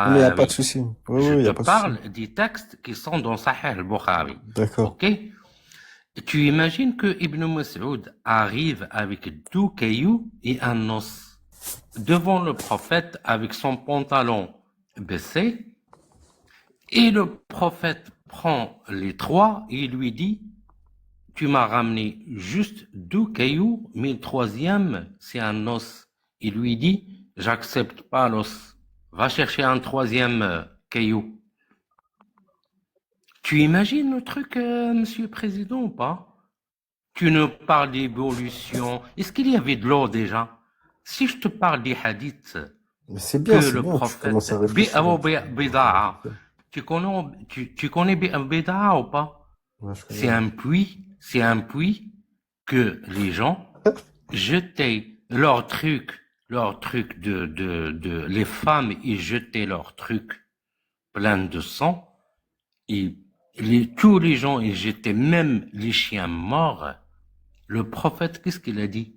Mais il n'y a pas de al-Bukhari. souci. Oui, oui, Je il n'y te a pas de souci. parle des textes qui sont dans Sahih al-Bukhari. D'accord. OK? Tu imagines que Ibn Mas'ud arrive avec 2 cailloux et un os devant le prophète avec son pantalon baissé, et le prophète prend les 3 et lui dit: tu m'as ramené juste 2 cailloux, mais le troisième, c'est un os. Il lui dit: j'accepte pas l'os. Va chercher un troisième caillou. Tu imagines le truc, monsieur le président, ou pas? Tu nous parles d'évolution. Est-ce qu'il y avait de l'eau déjà? Si je te parle des hadiths Mais c'est que bien, c'est le bien. Tu commences prophète à réfléchir un petit peu. Bida'a, tu connais Bida'a ou pas? Ouais, je C'est connais. un puits, que les gens jetaient leurs trucs les femmes, ils jetaient leurs trucs pleins de sang, et tous les gens, ils jetaient même les chiens morts. Le prophète, qu'est-ce qu'il a dit?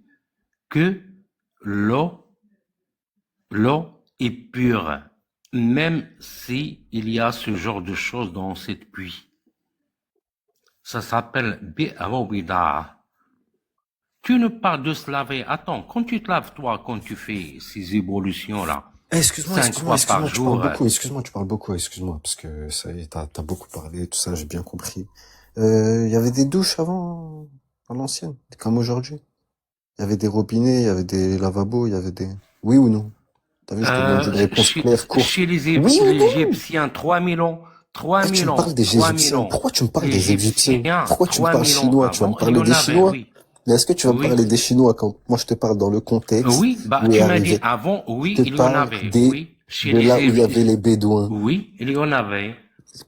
Que l'eau, l'eau est pure, même si il y a ce genre de choses dans cette puits. Ça s'appelle Bi'awida. Tu ne parles de se laver. Attends, quand tu te laves, toi, quand tu fais ces évolutions-là, Excuse-moi, 5 fois par tu parles jour, beaucoup, excuse-moi, parce que ça y est, t'as beaucoup parlé, tout ça, j'ai bien compris. Il y avait des douches avant, à l'ancienne, comme aujourd'hui. Il y avait des robinets, il y avait des lavabos, il y avait des... Oui ou non? T'as vu, je te demande une réponse claire, courte. chez Oui ou les non? Égyptiens, 3000 ans, Eh, tu me parles des 3000 Égyptiens. ans. Pourquoi tu me parles des Égyptiens? Égyptiens, Pourquoi tu me parles 3000 ans chinois? Tu vas me avant, il y parler en des avait, Chinois? oui. Mais est-ce que tu vas me parler Oui. des Chinois quand moi je te parle dans le contexte Oui, bah, où est tu m'as dit arrivé? avant, Je oui, te il y en parle avait, oui. Chez de là les où il y avait Égyptiens, les Bédouins. oui, il y en avait.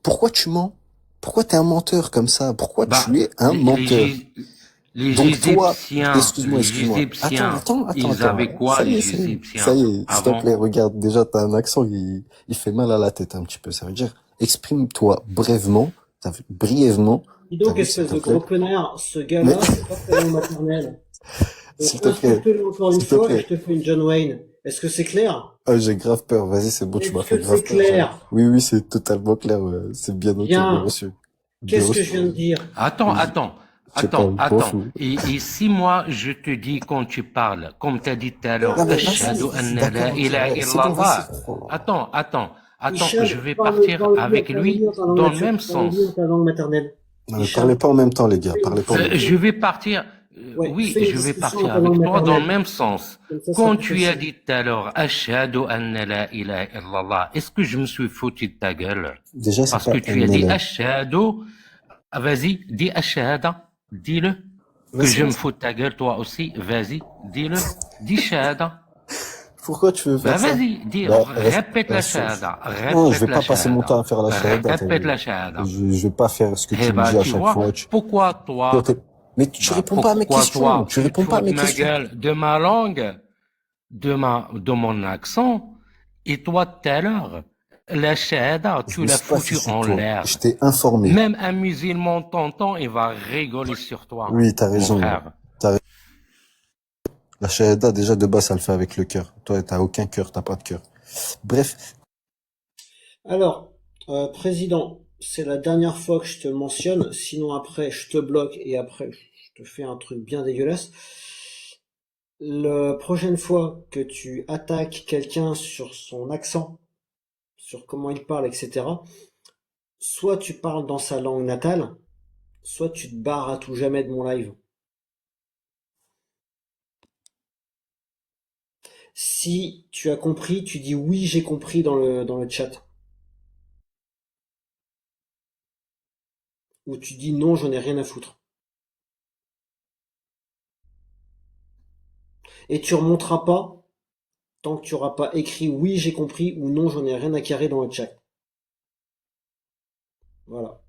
Pourquoi tu mens? Pourquoi t'es un menteur comme ça? Pourquoi tu Bah, es un menteur? les Donc toi, Les excuse-moi. Égyptiens, ils avaient Attends. quoi, les Ça Égyptiens, y est, s'il te plaît, avant? regarde, déjà t'as un accent, il fait mal à la tête un petit peu. Ça veut dire, exprime-toi brièvement, brièvement, Dis t'as donc, vu, s'il espèce te de plaît? gros connard, ce Mais, gars-là, c'est pas sa langue maternelle. Donc, s'il te plaît, insulte-le encore une s'il te fois et je plaît. te fais une John Wayne. Est-ce que c'est clair? Ah, j'ai grave peur. Vas-y, c'est bon, tu m'as Est-ce fait que c'est grave peur. clair? Oui, oui, c'est totalement clair. Ouais. C'est bien noté, bien Bien. reçu. Bien Qu'est-ce que reçu. je viens de dire? Attends, Je attends, je sais pas, je m'en attends. fous. Et si moi, je te dis quand tu parles, comme tu as dit tout à l'heure, Non, mais Ashhadu vas-y, anna la d'accord, ok, ilaha ouais, c'est bon, vas-y. illallah. Attends, Hicham, je vais partir avec lui parle-lui en ta langue dans le même parle-lui en sens. ta langue maternelle. Non, mais parlez Hicham, pas en même temps, les gars. fais une Parlez pas en même temps. Je vais partir, ouais, oui, fais une je vais discussion en partir ta langue avec toi dans le maternelle. même sens. Comme ça sera Quand plus tu as facile. dit tout à l'heure, Ashhadu anna la ilaha illallah, est-ce que je me suis foutu de ta gueule? Déjà, c'est Parce pas que tu as dit NLA. Ashhadu, vas-y, dis Ashhada, dis-le. Que Vas-y, je me vas-y. fous de ta gueule, toi aussi, vas-y, dis-le. Dis Shahada. Pourquoi tu veux Ben faire ça? vas-y, dis, Bah, répète la Shahada, non, je répète vais la pas passer mon temps Shahada, à faire la shahada. répète la Shahada. Je vais pas faire ce que Eh tu me ben, dis à tu chaque vois, fois. pourquoi Toi, toi, mais tu bah, réponds pas à mes pourquoi questions. toi, Tu tu te réponds pas fous à de mes ma questions. gueule, de ma langue, de mon accent, et toi, tout à l'heure, la Shahada, Je tu me l'as suis pas foutu fichu de en toi. Je l'air. t'ai informé. Même un musulman t'entend, il va rigoler sur toi, Oui, t'as mon raison. frère. La shahada, déjà, de base, ça le fait avec le cœur. Toi, t'as aucun cœur, t'as pas de cœur. Bref, Alors, président, c'est la dernière fois que je te le mentionne, sinon après je te bloque et après je te fais un truc bien dégueulasse. La prochaine fois que tu attaques quelqu'un sur son accent, sur comment il parle, etc., soit tu parles dans sa langue natale, soit tu te barres à tout jamais de mon live. Si tu as compris, tu dis oui, j'ai compris dans le chat. Ou tu dis non, j'en ai rien à foutre. Et tu remonteras pas tant que tu auras pas écrit oui, j'ai compris ou non, j'en ai rien à carrer dans le chat. Voilà.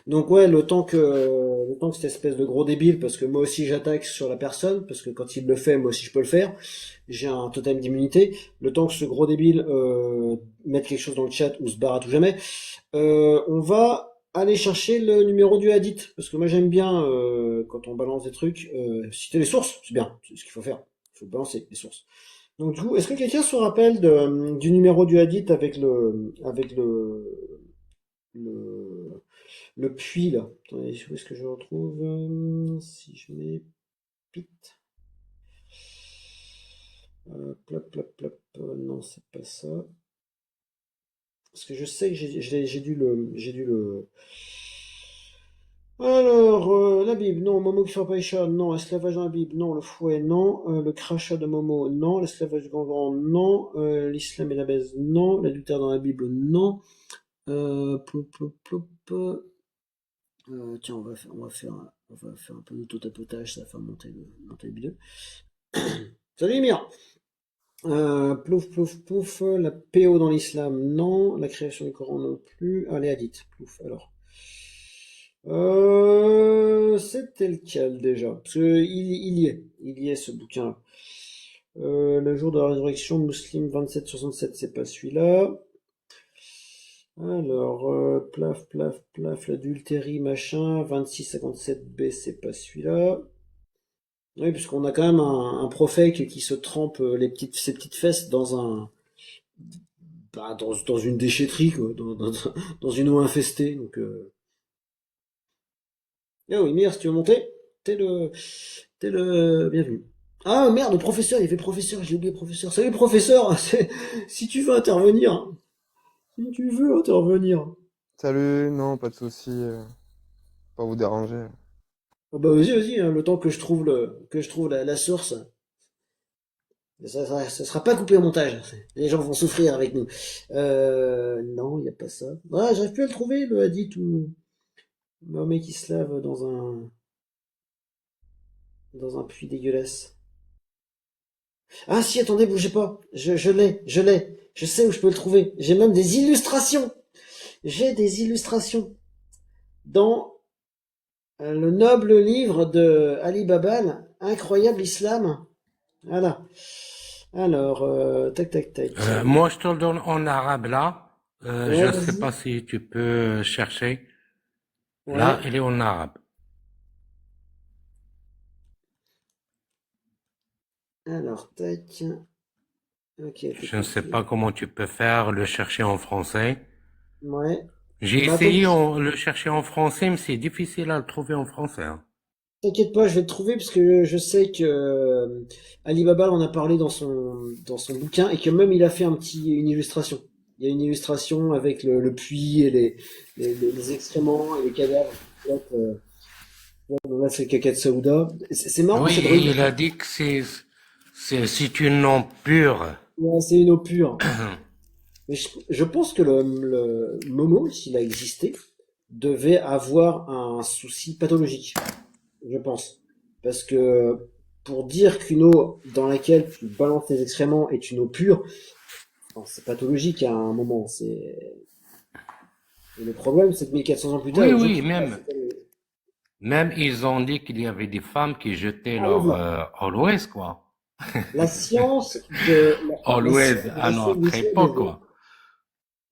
Donc ouais, le temps que cette espèce de gros débile, parce que moi aussi j'attaque sur la personne, parce que quand il le fait, moi aussi je peux le faire. J'ai un totem d'immunité. Le temps que ce gros débile mette quelque chose dans le chat ou se barre à tout jamais, on va aller chercher le numéro du hadith, parce que moi j'aime bien quand on balance des trucs, citer les sources, c'est bien, c'est ce qu'il faut faire. Il faut balancer les sources. Donc du coup, est-ce que quelqu'un se rappelle du numéro du hadith avec le, le puits là? Attendez, où est-ce que je le retrouve? Si je mets pit. Plop, plop, plop. Non, c'est pas ça. Parce que je sais que j'ai dû le. Alors, la Bible, non. Momo qui frappe Aïcha, non. Esclavage dans la Bible, non. Le fouet, non. Le crachat de Momo, non. L'esclavage du Gangan, non. L'islam et la baise, non. L'adultère dans la Bible, non. Plop, plop, plop. Tiens, on va faire un peu de tapotage, ça va faire monter le bideux. Salut Mire. Plouf, plouf, plouf. La PO dans l'islam, non. La création du Coran non plus. Allez, hadith. Plouf, alors. C'était lequel déjà? Parce que il y est ce bouquin. Le jour de la résurrection, Muslim 27-67, c'est pas celui-là. Alors, plaf, plaf, plaf, l'adultérie, machin, 26-57B, c'est pas celui-là. Oui, puisqu'on a quand même un prophète qui se trempe ses petites fesses dans une déchetterie, quoi, dans une eau infestée. Donc, ah oui, Mire, si tu veux monter, t'es le bienvenu. Ah merde, le professeur, il y avait professeur, j'ai oublié professeur. Salut professeur, si tu veux intervenir, si tu veux intervenir. Salut, non, pas de souci, pas vous déranger. Ah bah vas-y, hein, le temps que je trouve la source. Ça sera pas coupé au montage. Les gens vont souffrir avec nous. Non, il n'y a pas ça. Ah, j'arrive plus à le trouver, le hadith où Mahomet qui se lave dans un puits dégueulasse. Ah si, attendez, bougez pas. Je l'ai, je l'ai. Je sais où je peux le trouver. J'ai même des illustrations. J'ai des illustrations dans le noble livre de Ali Babal, Incroyable Islam. Voilà. Alors, tac, tac, tac. Moi, je te le donne en arabe là. Je Ouais, ne sais vas-y. pas si tu peux chercher. Là, Ouais. il est en arabe. Alors, tac. Ok, Je ne tac, sais tac. pas comment tu peux faire le chercher en français. Ouais. J'ai Bah, attends, essayé le chercher en français, mais c'est difficile à le trouver en français, hein. t'inquiète pas, je vais te trouver parce que je sais que Ali Baba en a parlé dans son bouquin et que même il a fait une illustration. Il y a une illustration avec le puits et les excréments et les cadavres. Là, c'est le caca de Saouda. C'est marrant Oui, cette et il religion. a dit que c'est une nom pure. Ouais, c'est une eau pure. Mais je pense que le Momo, s'il a existé, devait avoir un souci pathologique. Je pense. Parce que pour dire qu'une eau dans laquelle tu balances tes excréments est une eau pure, enfin, c'est pathologique à un moment. Et le problème, c'est que 1400 ans plus tard, il y Oui, a des gens oui, qui même ils ont dit qu'il y avait des femmes qui jetaient ah, le leur voilà. always, quoi. La science la Always science à essaie notre d'essayer de époque, voir. quoi.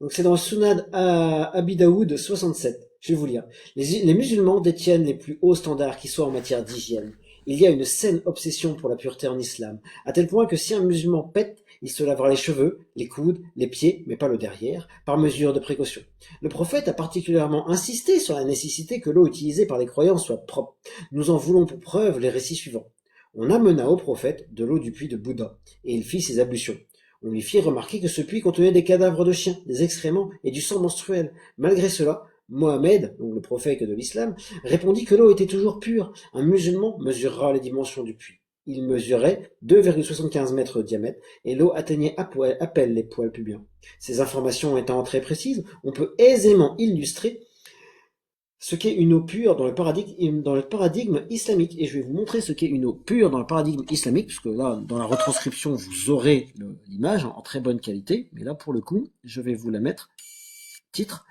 Donc c'est dans le Sunan à Abi Daoud 67. Je vais vous lire. Les musulmans détiennent les plus hauts standards qui soient en matière d'hygiène. Il y a une saine obsession pour la pureté en islam, à tel point que si un musulman pète, il se lavera les cheveux, les coudes, les pieds, mais pas le derrière, par mesure de précaution. Le prophète a particulièrement insisté sur la nécessité que l'eau utilisée par les croyants soit propre. Nous en voulons pour preuve les récits suivants. On amena au prophète de l'eau du puits de Bouddha, et il fit ses ablutions. On lui fit remarquer que ce puits contenait des cadavres de chiens, des excréments et du sang menstruel. Malgré cela, Mohammed, donc le prophète de l'islam, répondit que l'eau était toujours pure. Un musulman mesurera les dimensions du puits. Il mesurait 2,75 mètres de diamètre et l'eau atteignait à peine les poils pubiens. Ces informations étant très précises, on peut aisément illustrer ce qu'est une eau pure dans le paradigme islamique. Et je vais vous montrer ce qu'est une eau pure dans le paradigme islamique, puisque là, dans la retranscription, vous aurez l'image en très bonne qualité. Mais là, pour le coup, je vais vous la mettre, titre,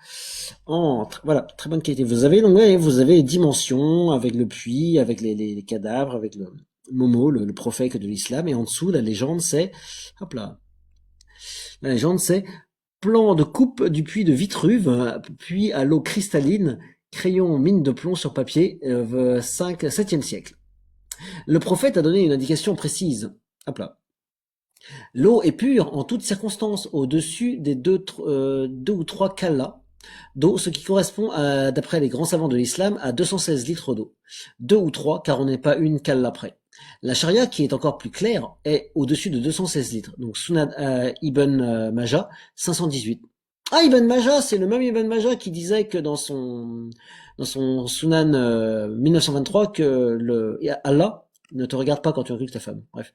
voilà, très bonne qualité. Vous avez les dimensions, avec le puits, avec les cadavres, avec le Momo, le prophète de l'islam. Et en dessous, la légende, c'est, hop là, la légende, c'est plan de coupe du puits de Vitruve, puits à l'eau cristalline, crayon en mine de plomb sur papier, 7e siècle. Le prophète a donné une indication précise. Hop là. L'eau est pure en toutes circonstances, au-dessus des deux ou trois kalla d'eau, ce qui correspond à, d'après les grands savants de l'islam, à 216 litres d'eau. Deux ou trois, car on n'est pas une kalla près. La charia, qui est encore plus claire, est au-dessus de 216 litres. Donc Sunan Ibn Majah, 518. Ah, Ibn Majah, c'est le même Ibn Majah qui disait que dans son Sunan 1923 que Allah ne te regarde pas quand tu recrutes ta femme. Bref.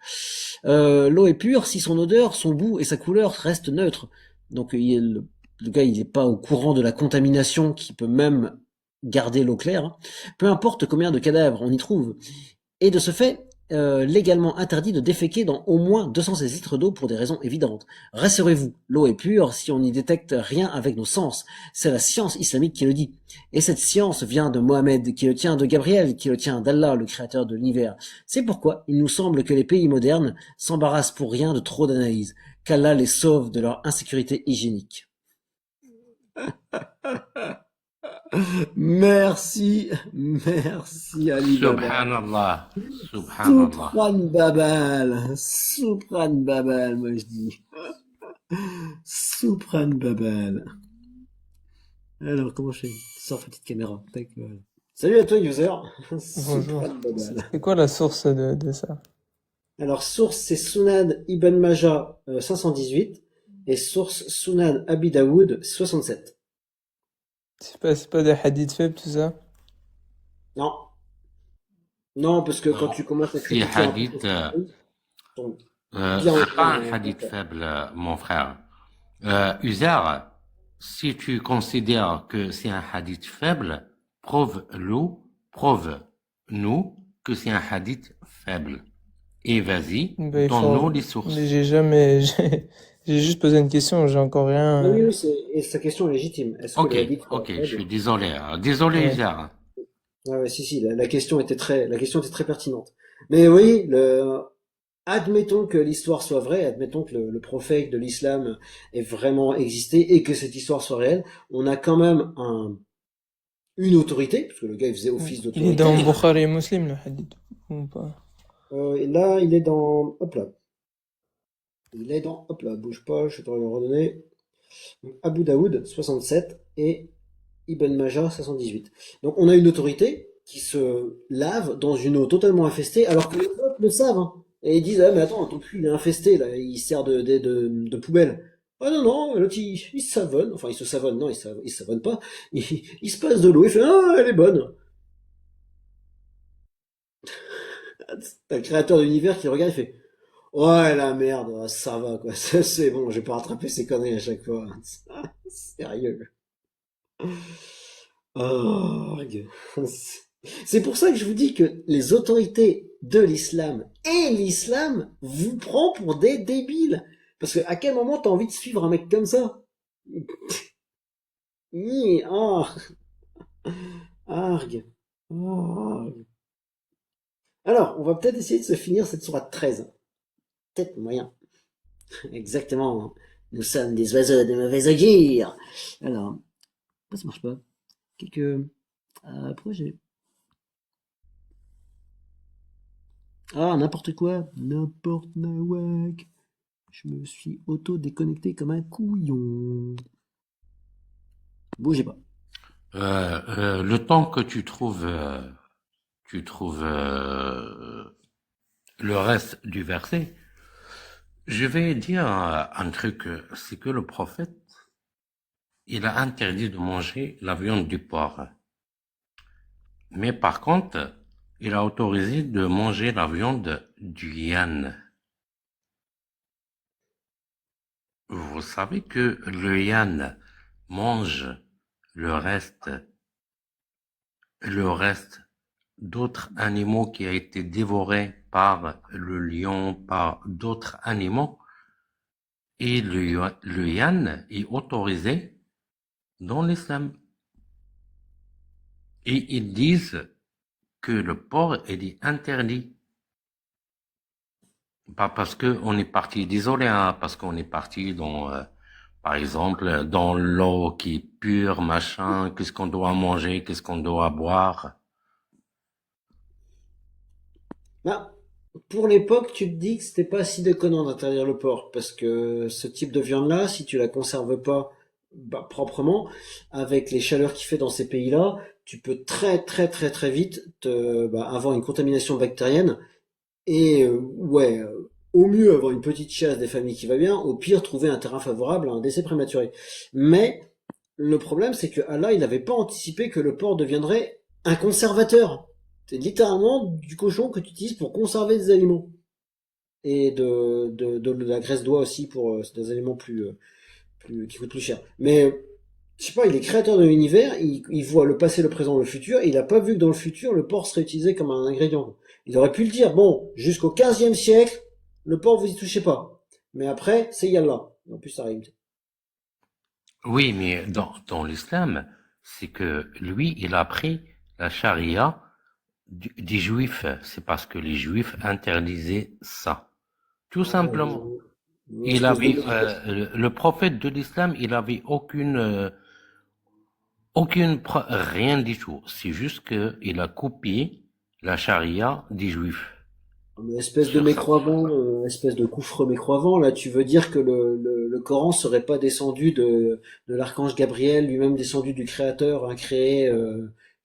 L'eau est pure si son odeur, son goût et sa couleur restent neutres. Donc le gars, il n'est pas au courant de la contamination qui peut même garder l'eau claire, hein. Peu importe combien de cadavres on y trouve. Et de ce fait, légalement interdit de déféquer dans au moins 216 litres d'eau pour des raisons évidentes. Rassurez-vous, l'eau est pure si on n'y détecte rien avec nos sens. C'est la science islamique qui le dit. Et cette science vient de Mohammed, qui le tient de Gabriel, qui le tient d'Allah, le créateur de l'univers. C'est pourquoi il nous semble que les pays modernes s'embarrassent pour rien de trop d'analyse, qu'Allah les sauve de leur insécurité hygiénique. Merci Ali Baba. Subhanallah. Subhanallah. Soupran Babal, moi je dis. Soupran Babal. Alors, comment je fais? Sors petite caméra. Tac, voilà. Salut à toi, user. Bonjour. Soupran Babal. C'est quoi la source de ça? Alors, source, c'est Sunan Ibn Majah 518 et source Sunan Abi Daoud 67. C'est pas des hadiths faibles, tout ça? Non. Non, parce que quand Non. tu commences à Si critiquer un peu hadith, ton- c'est pas un hadith faible, mon frère. Uzer, si tu considères que c'est un hadith faible, prouve-nous que c'est un hadith faible. Et vas-y, Ben, donne-nous les sources. Mais j'ai juste posé une question, j'ai encore rien. Oui, et sa question est légitime. Est-ce que Ok, le hadith je suis désolé. Désolé, Ouais. Uzer. Ouais, si, la question était très pertinente. Mais oui, admettons que l'histoire soit vraie, admettons que le prophète de l'islam ait vraiment existé et que cette histoire soit réelle, on a quand même une autorité, parce que le gars il faisait office Il d'autorité. est dans Bukhari et Muslim, le hadith, ou pas? Et là, il est dans, hop là. Bouge pas, je vais te le redonner. Donc, Abu Daoud, 67, et Ibn Majah, 518. Donc, on a une autorité qui se lave dans une eau totalement infestée, alors que les autres le savent, hein. Et ils disent, ah, mais attends, ton puits, il est infesté, là, il sert de poubelle. Ah non, non, l'autre, il se savonne. Enfin, il se savonne, non, il se savonne pas. Il se passe de l'eau, il fait, ah, elle est bonne. T'as le créateur de l'univers qui regarde, il fait, ouais, la merde, ça va, quoi. C'est bon, je vais pas rattraper ces conneries à chaque fois. Sérieux. Oh, c'est pour ça que je vous dis que les autorités de l'islam et l'islam vous prend pour des débiles. Parce que à quel moment t'as envie de suivre un mec comme ça? Oh. Arg. Oh. Alors, on va peut-être essayer de se finir cette sourate 13. Peut-être moyen. Exactement. Nous sommes des oiseaux de mauvais augure. Alors, pourquoi ça marche pas? Pourquoi j'ai... Ah, n'importe quoi. N'importe nawak. Je me suis auto-déconnecté comme un couillon. Bougez pas. Le temps que tu trouves le reste du verset, je vais dire un truc, c'est que le prophète, il a interdit de manger la viande du porc. Mais par contre, il a autorisé de manger la viande du yan. Vous savez que le yan mange le reste d'autres animaux qui a été dévoré par le lion, par d'autres animaux. Et le yan est autorisé dans l'islam. Et ils disent que le porc est interdit. Pas parce que on est parti d'isoler, hein, parce qu'on est parti dans, par exemple, dans l'eau qui est pure, machin, qu'est-ce qu'on doit manger, qu'est-ce qu'on doit boire. Ah, Pour l'époque, tu te dis que c'était pas si déconnant d'interdire le porc, parce que ce type de viande-là, si tu la conserves pas proprement, avec les chaleurs qu'il fait dans ces pays-là, tu peux très très très très vite avoir une contamination bactérienne et au mieux avoir une petite chasse des familles qui va bien, au pire trouver un terrain favorable à un décès prématuré. Mais le problème, c'est que Allah, il n'avait pas anticipé que le porc deviendrait un conservateur. C'est littéralement du cochon que tu utilises pour conserver des aliments. Et de la graisse d'oie aussi pour c'est des aliments qui coûtent plus cher. Mais je sais pas, il est créateur de l'univers, il voit le passé, le présent, le futur, et il a pas vu que dans le futur, le porc serait utilisé comme un ingrédient. Il aurait pu le dire, bon, jusqu'au 15e siècle, le porc vous y touchez pas. Mais après, c'est Yallah. En plus, ça arrive. Oui, mais dans l'islam, c'est que lui, il a pris la charia des juifs. C'est parce que les juifs interdisaient ça. Tout simplement. Une Il espèce avait, de... le prophète de l'islam, il avait rien du tout. C'est juste que il a copié la charia des juifs. Une espèce de Sur ça. mécroyant, espèce de gouffre mécroyant. Là, tu veux dire que le Coran serait pas descendu de l'archange Gabriel, lui-même descendu du Créateur, incréé,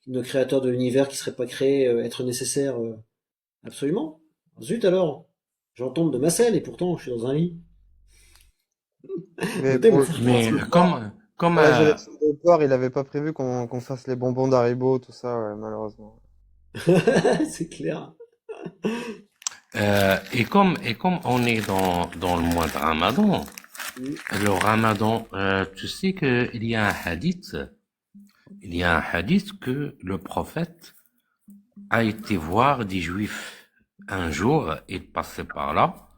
le Créateur de l'univers qui serait pas créé, être nécessaire, absolument. Zut alors, j'en tombe de ma selle et pourtant je suis dans un lit. Mais Notez pour mon le, Mais suspense. comme pour la génération de porc, il avait pas prévu qu'on fasse les bonbons d'Haribo, tout ça, ouais, malheureusement. C'est clair. et comme on est dans le mois de Ramadan, Mm. le Ramadan, tu sais que il y a un hadith que le prophète a été voir des Juifs. Un jour, il passait par là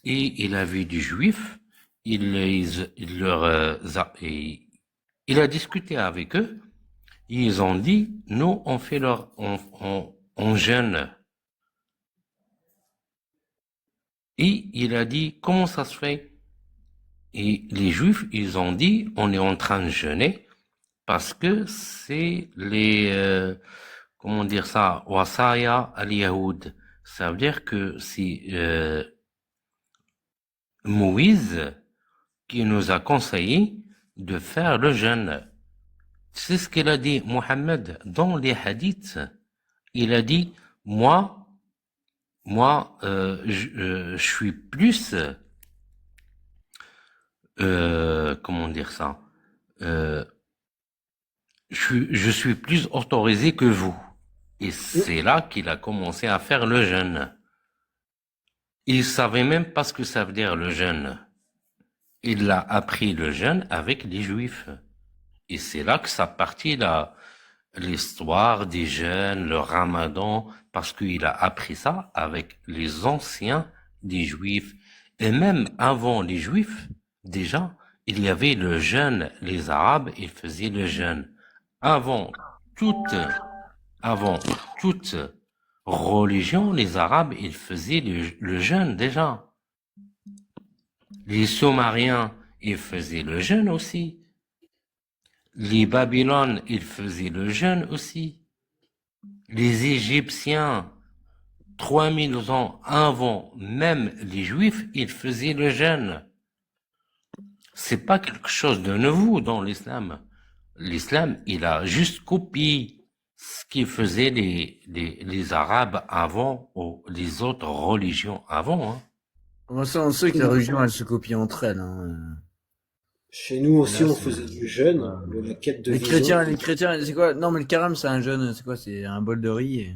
et il a vu des Juifs. Il leur il a discuté avec eux. Ils ont dit, nous, on jeûne. Et il a dit, comment ça se fait? Et les Juifs, ils ont dit, on est en train de jeûner parce que c'est comment dire ça, wasaya al-Yahoud. Ça veut dire que c'est Moïse qui nous a conseillé de faire le jeûne. C'est ce qu'il a dit, Mohammed, dans les hadiths. Il a dit, moi, je suis plus, comment dire ça, euh, je suis plus autorisé que vous. Et Mm. c'est là qu'il a commencé à faire le jeûne. Il savait même pas ce que ça veut dire le jeûne. Il a appris le jeûne avec les Juifs. Et c'est là que ça partit l'histoire des jeûnes, le Ramadan, parce qu'il a appris ça avec les anciens des Juifs. Et même avant les Juifs, déjà, il y avait le jeûne. Les Arabes, ils faisaient le jeûne. Avant toute, avant toute religion, les Arabes, ils faisaient le jeûne déjà. Les Sumériens, ils faisaient le jeûne aussi. Les Babylones, ils faisaient le jeûne aussi. Les Égyptiens, 3000 ans avant même les Juifs, ils faisaient le jeûne. C'est pas quelque chose de nouveau dans l'islam. L'islam, il a juste copié ce qu'ils faisaient les Arabes avant ou les autres religions avant. Hein. Bon, ça, on sait que la religion, elle se copie entre elles. Hein. Chez nous aussi, Là, on c'est... faisait du jeûne, ouais. de la quête de Les vision. chrétiens, c'est quoi? Non, mais le carême, c'est un jeûne, c'est quoi? C'est un bol de riz.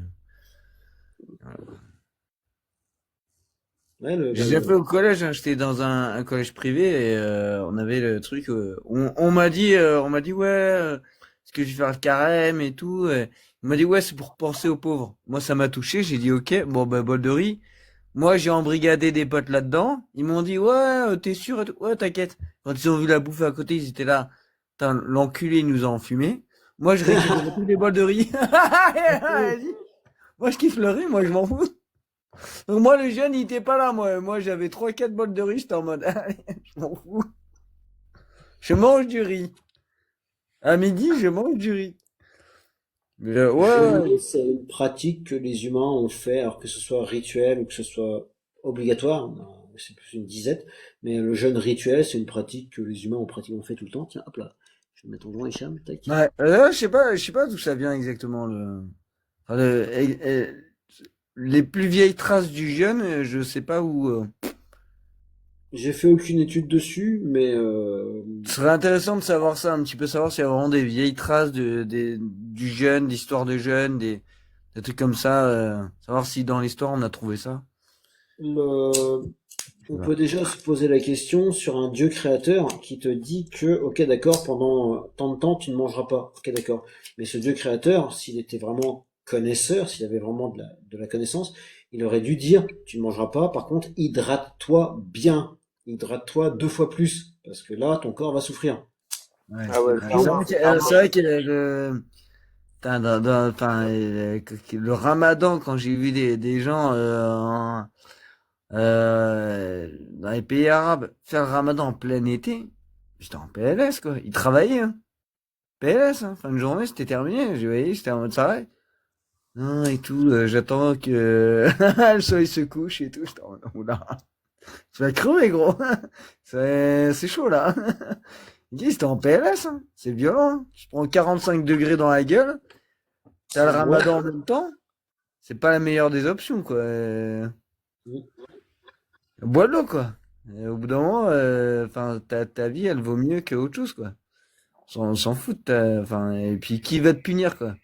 Ouais, J'ai déjà fait au collège, hein, j'étais dans un collège privé et on avait le truc. On m'a dit ouais, est-ce que je vais faire le carême et tout. On m'a dit ouais, c'est pour penser aux pauvres. Moi, ça m'a touché. J'ai dit ok, bon bah bol de riz. Moi, j'ai embrigadé des potes là-dedans. Ils m'ont dit ouais, t'es sûr et tout. Ouais, t'inquiète. Quand ils ont vu la bouffe à côté, ils étaient là. Putain, l'enculé il nous a enfumé. Moi, je récupère tous les bols de riz. Vas-y. Moi, je kiffe le riz. Moi, je m'en fous. Donc moi, le jeune, il était pas là, moi. Moi, j'avais 3-4 bols de riz, j'étais en mode, allez, je m'en fous. Je mange du riz. À midi, je mange du riz. Mais, Jeûner, ouais. c'est une pratique que les humains ont fait, alors que ce soit rituel ou que ce soit obligatoire, c'est plus une disette, mais le jeûne rituel, c'est une pratique que les humains ont pratiquement fait tout le temps. Tiens, hop là, je vais mettre ton joint, Hicham, tac. Ouais. Je sais pas d'où ça vient exactement enfin, les plus vieilles traces du jeûne, je sais pas où. J'ai fait aucune étude dessus, mais Ce serait intéressant de savoir ça, un petit peu savoir s'il y a vraiment des vieilles traces du jeûne, d'histoire de jeûne, des trucs comme ça, savoir si dans l'histoire on a trouvé ça. le, Je sais on pas. peut déjà se poser la question sur un Dieu créateur qui te dit que, ok, d'accord, pendant tant de temps, tu ne mangeras pas. Ok, d'accord. Mais ce Dieu créateur, s'il était vraiment connaisseur, s'il avait vraiment de la connaissance, il aurait dû dire, tu ne mangeras pas, par contre, hydrate-toi bien. Hydrate-toi 2 fois plus. Parce que là, ton corps va souffrir. Ouais. Ah ouais, Ouais, clairement, clairement. c'est vrai que putain, enfin, le Ramadan, quand j'ai vu des gens dans les pays arabes faire le Ramadan en plein été, j'étais en PLS quoi. Ils travaillaient, hein. PLS, hein. Fin de journée, c'était terminé. Je voyais, c'était en mode ça va. Non, et tout, j'attends que le soleil se couche et tout. J'étais en mode, oula, tu vas crever, gros. C'est chaud, là. Il dit, c'était en PLS, hein. C'est violent, hein. Tu prends 45 degrés dans la gueule, t'as le Ouais. ramadan en même temps. C'est pas la meilleure des options, quoi. Bois de l'eau, quoi. Et au bout d'un moment, enfin, ta vie, elle vaut mieux que autre chose, quoi. On s'en fout de enfin, et puis qui va te punir, quoi.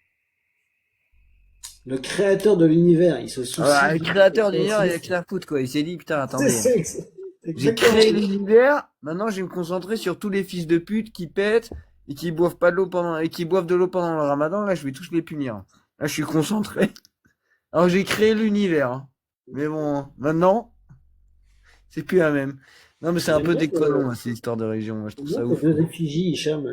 Le créateur de l'univers, il se Alors, soucie le de créateur ton d'univers, il a cycle. que la foutre, quoi. Il s'est dit, putain, C'est attendez. c'est J'ai exactement créé ça. l'univers, maintenant je vais me concentrer sur tous les fils de pute qui pètent et qui boivent pas de l'eau pendant et qui boivent de l'eau pendant le ramadan, là je vais tous les punir. Là je suis concentré. Alors j'ai créé l'univers, hein. Mais bon, maintenant, c'est plus la même. Non mais c'est un J'aime peu bien déconnant, hein, ces histoires de religion, moi je trouve j'aime bien ça tes ouf, deux quoi. effigies, Hicham,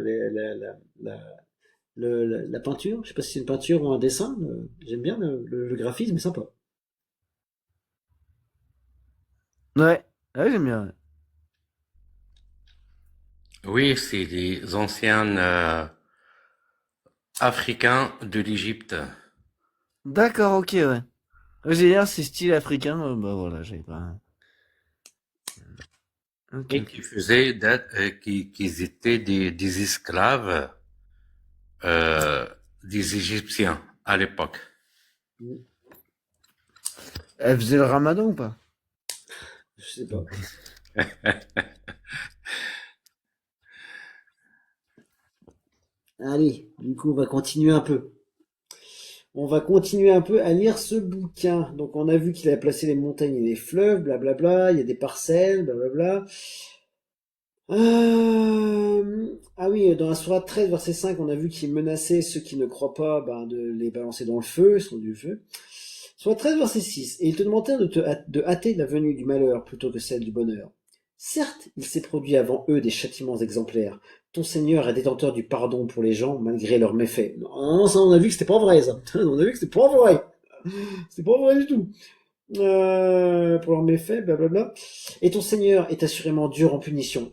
la peinture. Je sais pas si c'est une peinture ou un dessin. J'aime bien le graphisme, est sympa. Ouais, ouais j'aime bien. Ouais. Oui, c'est les anciens Africains de l'Égypte. D'accord, ok, ouais. Ouais, j'ai dire c'est style africain, bah voilà, j'avais pas. Ok, Et ok. qui faisaient qu'ils étaient des esclaves des Égyptiens à l'époque. Elle faisait le ramadan ou pas? Je sais pas. Allez, du coup, on va continuer un peu. On va continuer un peu à lire ce bouquin. Donc, on a vu qu'il avait placé les montagnes et les fleuves, blablabla. Il y a des parcelles, blablabla. Ah oui, dans la sourate 13, verset 5, on a vu qu'il menaçait ceux qui ne croient pas ben, de les balancer dans le feu, ils sont du feu. Sourate 13, verset 6, et ils te demandèrent de hâter la venue du malheur plutôt que celle du bonheur. Certes, il s'est produit avant eux des châtiments exemplaires. Ton Seigneur est détenteur du pardon pour les gens malgré leurs méfaits. Non, ça on a vu que c'était pas vrai, ça. On a vu que c'était pas vrai. C'était pas vrai du tout. Pour leurs méfaits, blablabla. Et ton Seigneur est assurément dur en punition.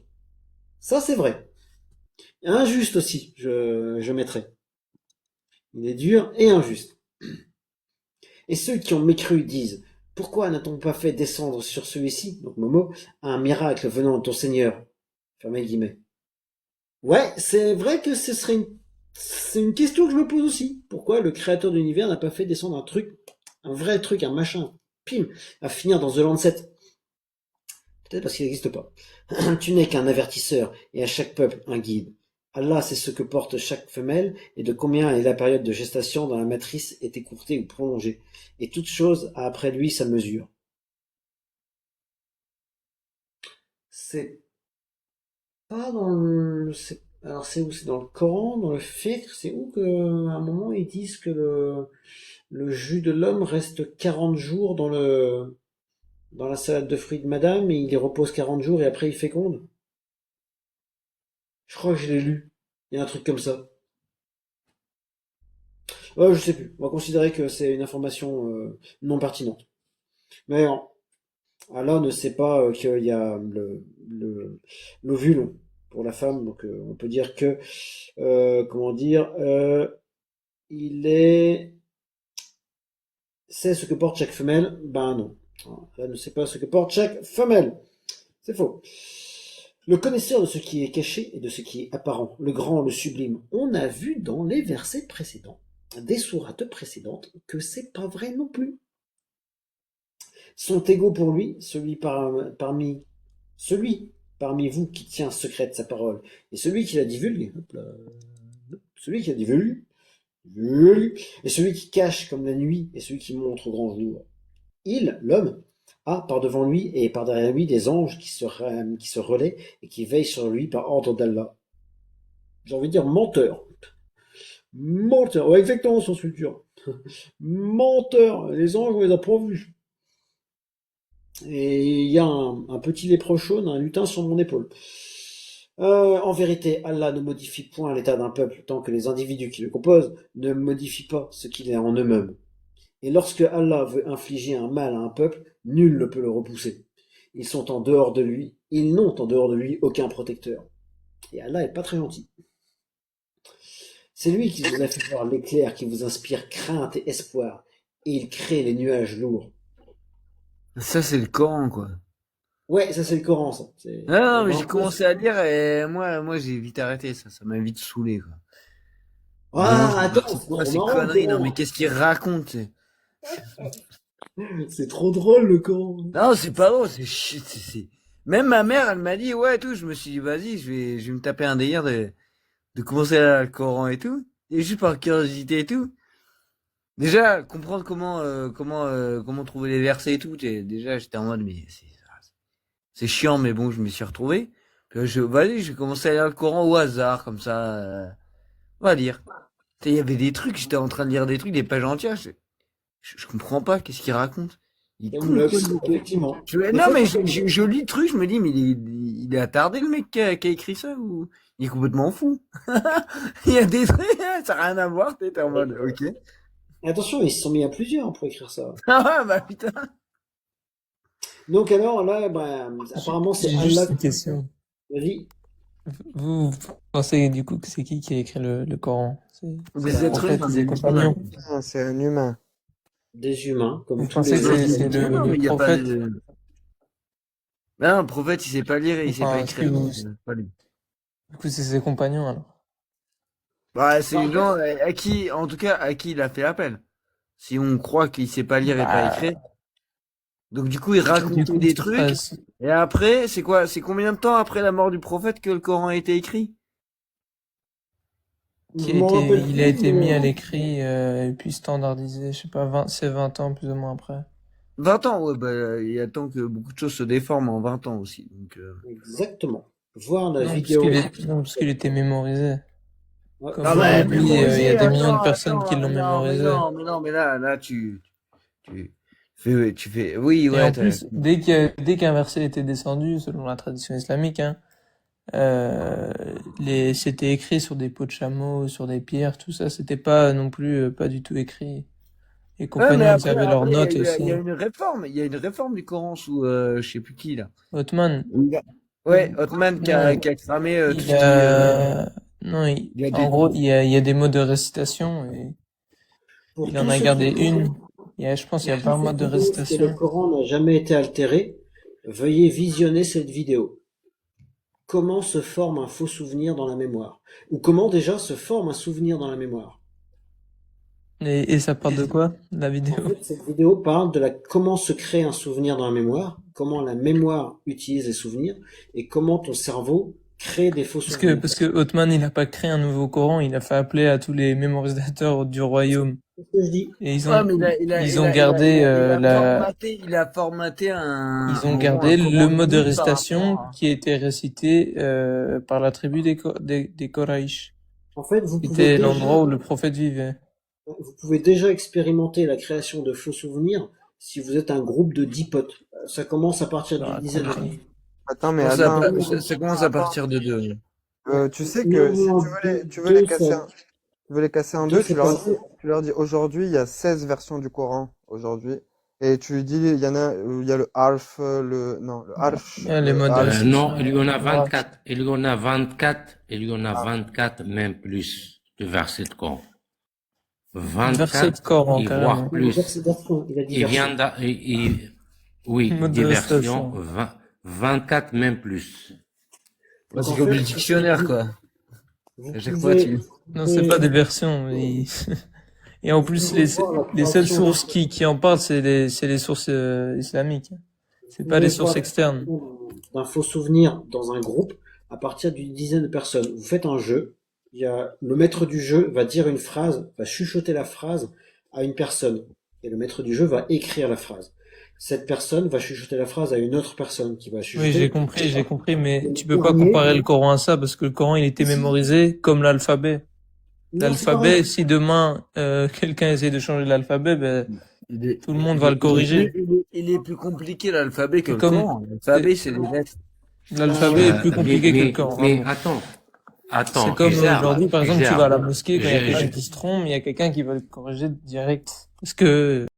Ça, c'est vrai. Injuste aussi, je mettrais. Il est dur et injuste. Et ceux qui ont mécru disent, pourquoi n'a-t-on pas fait descendre sur celui-ci, donc Momo, un miracle venant de ton Seigneur? Fermez les guillemets. Ouais, c'est vrai que c'est une question que je me pose aussi. Pourquoi le créateur de l'univers n'a pas fait descendre un truc, un vrai truc, un machin, pim, à finir dans The Lancet? Peut-être parce qu'il n'existe pas. Tu n'es qu'un avertisseur, et à chaque peuple un guide. Allah sait ce que porte chaque femelle, et de combien est la période de gestation dans la matrice est écourtée ou prolongée. Et toute chose a après lui sa mesure. C'est pas dans le... Alors c'est où? C'est dans le Coran, dans le fiqh? C'est où que, à un moment, ils disent que le jus de l'homme reste 40 jours dans la salade de fruits de madame, et il y repose 40 jours, et après il féconde? Je crois que je l'ai lu. Il y a un truc comme ça. Je sais plus. On va considérer que c'est une information non pertinente. Mais Allah ne sait pas qu'il y a l'ovule pour la femme, donc on peut dire que comment dire, C'est ce que porte chaque femelle. Ben non. Allah ne sait pas ce que porte chaque femelle. C'est faux. Le connaisseur de ce qui est caché et de ce qui est apparent, le grand, le sublime. On a vu dans les versets précédents, des sourates précédentes, que c'est pas vrai non plus. Sont égaux pour lui, celui parmi vous qui tient secrète sa parole, et celui qui la divulgue, hop là, celui qui la divulgue, et celui qui cache comme la nuit, et celui qui montre au grand jour. Il, l'homme, a par devant lui et par derrière lui des anges qui se relaient et qui veillent sur lui par ordre d'Allah. J'ai envie de dire menteur. Menteur, ouais, exactement son futur. Menteur, les anges, on les a pas vus. Et il y a un petit lépreux chauve, un lutin sur mon épaule. En vérité, Allah ne modifie point l'état d'un peuple tant que les individus qui le composent ne modifient pas ce qu'il est en eux-mêmes. Et lorsque Allah veut infliger un mal à un peuple, nul ne peut le repousser. Ils sont en dehors de lui, ils n'ont en dehors de lui aucun protecteur. Et Allah est pas très gentil. C'est lui qui vous a fait voir l'éclair qui vous inspire crainte et espoir, et il crée les nuages lourds. Ça, c'est le Coran, quoi. Ouais, ça c'est le Coran, ça. Non, mais j'ai commencé à lire et moi, j'ai vite arrêté, ça. Ça m'a vite saoulé, quoi. Ah, Non, attends, c'est quoi c'est ces trop marrant, conneries? le Non, Coran. mais qu'est-ce qu'il raconte? C'est trop drôle, le Coran. Non, c'est pas drôle, Même ma mère, elle m'a dit, ouais, tout, je me suis dit, vas-y, je vais me taper un délire de commencer à lire le Coran et tout. Et juste par curiosité et tout. Déjà, comprendre comment trouver les versets et tout, déjà, j'étais en mode, mais c'est chiant, mais bon, je me suis retrouvé. Puis vas-y, j'ai commencé à lire le Coran au hasard, comme ça, on va lire. Tu sais, il y avait des trucs, j'étais en train de lire des trucs, des pages entières, je comprends pas, qu'est-ce qu'il raconte? Il est Comme con, le quoi, effectivement. non, mais je lis le truc, je me dis, mais il est attardé, le mec qui a écrit ça, ou il est complètement fou. Il y a des trucs, ça n'a rien à voir, t'es en mode, ok. Et attention, ils se sont mis à plusieurs pour écrire ça. Ah, bah putain. Donc alors, là, bah, apparemment, c'est J'ai juste Allah une qui... question. Vas-y. Vous pensez du coup que c'est qui a écrit le Coran? Des C'est un êtres prophète, humains, des des compagnons. Ah, c'est un humain. Des humains, comme Vous tous pensez les que autres. c'est Non, mais le il y a pas prophète? de... Non, le prophète, il sait pas lire et il sait pas Enfin, est-ce que écrire. vous... Pas lui. Du coup, c'est ses compagnons alors. Bah, c'est les gens à qui, en tout cas, à qui il a fait appel. Si on croit qu'il sait pas lire et pas Bah, écrire. Donc, du coup, il du racontait coup, des trucs. enfin, Et après, c'est quoi? C'est combien de temps après la mort du prophète que le Coran a été écrit? Je m'en rappelle il a plus, été mis à mais... l'écrit et puis standardisé, je sais pas, c'est 20 ans plus ou moins après. 20 ans, ouais, bah, il attend que beaucoup de choses se déforment en 20 ans aussi. Donc, Exactement. Voir la Non, vidéo... parce qu'il était mémorisé. Ouais. Comme ah ouais, aujourd'hui, il y a mémoriser, des millions de attends, personnes qui l'ont mais mémorisé. mais là, tu fais, oui, Et ouais, en plus, dès qu'un verset était descendu, selon la tradition islamique, hein, c'était écrit sur des peaux de chameau, sur des pierres, tout ça, c'était pas non plus pas du tout écrit. Les ouais, mais compagnons, ils avaient leurs après, notes il y aussi. a il y a une réforme du Coran sous, je sais plus qui, là. Othman, Ouais, Othman non, qui a cramé tout ce il qui, a, non, il a en des, gros, il y a des modes de récitation et Pour il en tous a ceux gardé qui une. Je pense qu'il y a pour tous 20 ceux modes de qui pensent que le récitation. Coran n'a jamais été altéré, veuillez visionner cette vidéo. Comment se forme un faux souvenir dans la mémoire? Ou comment déjà se forme un souvenir dans la mémoire? Et ça parle de quoi, la En vidéo? fait, cette vidéo parle de comment se crée un souvenir dans la mémoire, comment la mémoire utilise les souvenirs, et comment ton cerveau crée des faux souvenirs. Parce que Othman, il a pas créé un nouveau Coran, il a fait appeler à tous les mémorisateurs du royaume. C'est ce que je dis. Et ouais, mais ils ont gardé il a formaté ils ont gardé le mode de commandement par récitation rapport à... qui était récité par la tribu des Quraysh. En fait, vous pouvez C'était déjà, l'endroit où le prophète vivait. vous pouvez déjà expérimenter la création de faux souvenirs si vous êtes un groupe de 10 potes. Ça commence à partir Ah, d'une dizaine de connerie. potes. Attends, mais Ça, attends, ça commence à partir de 2. tu sais que si tu veux les casser tu veux les casser en deux, tu leur dis aujourd'hui, il y a 16 versions du Coran aujourd'hui. Et tu lui dis, il y en a, il y a le Arf, non, le Arf. Les modes de récitation. Non, il y en a 24. Il y en a 24. Il y en a 24, même plus, de versets de Coran. Verset de 24 Coran, et carrément. voire plus. Il a dit Il vient oui, Mode des de versions, station. 24 même plus. Bah, Donc, c'est en comme fait, le dictionnaire, quoi. vous À chaque fois, pouvez, Non, c'est pas des versions. Et en vous plus, pouvez voir la les seules création sources qui en parlent, c'est les sources islamiques. C'est pas pouvez les voir sources la externes. création d'un faux souvenir dans un groupe à partir d'une dizaine de personnes. Vous faites un jeu, le maître du jeu va dire une phrase, va chuchoter la phrase à une personne, et le maître du jeu va écrire la phrase. Cette personne va chuchoter la phrase à une autre personne qui va Oui, chuchoter. j'ai compris, mais Le tu peux pas dernier- comparer le Coran à ça parce que le Coran, il était mémorisé comme l'alphabet. Non, c'est pas vrai. L'alphabet, si demain quelqu'un essaie de changer l'alphabet, ben tout le monde va le corriger. Il est plus compliqué l'alphabet que C'est le comme- Coran. L'alphabet, c'est les lettres. L'alphabet est plus compliqué que le Coran. Mais vraiment. attends, C'est comme Isard, aujourd'hui, par exemple, tu Isard, vas à la mosquée, quand il y a je- quelqu'un qui se trompe, il y a quelqu'un qui va le corriger direct. Parce que